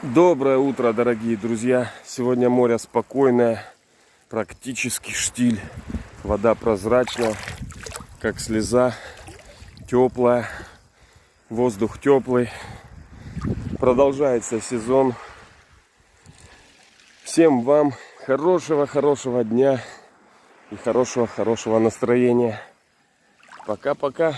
Доброе утро, дорогие друзья! Сегодня море спокойное, практически штиль. Вода прозрачная, как слеза, теплая, воздух теплый. Продолжается сезон. Всем вам хорошего дня и хорошего настроения. Пока-пока.